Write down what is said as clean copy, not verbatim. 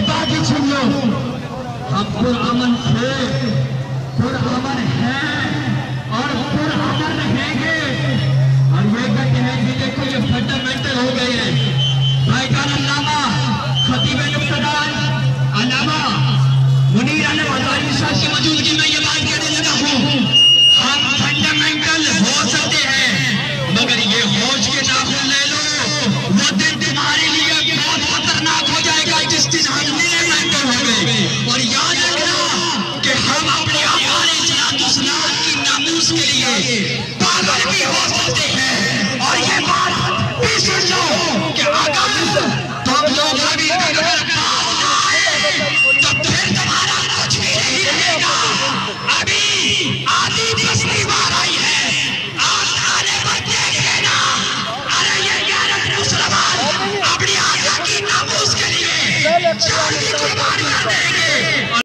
बात ही सुन लो, हम पुरअमन थे, पुरअमन हैं और पुरअमन रहेंगे। और ये कहते हैं कि देखो ये फंडामेंटल हो गए हैं। भाईजान अल्लामा खतीब नुक्तदार अल्लामा मुनीर अहमद हजारी साहब की मौजूदगी में ये बात कहने लगा हूँ, हम फंडामेंटल हो सकते हैं मगर ये होश के नाखून ले लो, वो दिन तुम्हारे लिए बहुत खतरनाक हो जाएगा जिस दिन हम मिलेंटर हो गए। और याद रखना कि हम अपने आने इस्लाम की नामूस के लिए पागल भी हो सकते हैं। और ये बात भी सुन लो कि अगर तुम लोग अभी अगर काम ना आए तो फिर तुम्हारा कुछ भी नहीं रहेगा। अभी आधी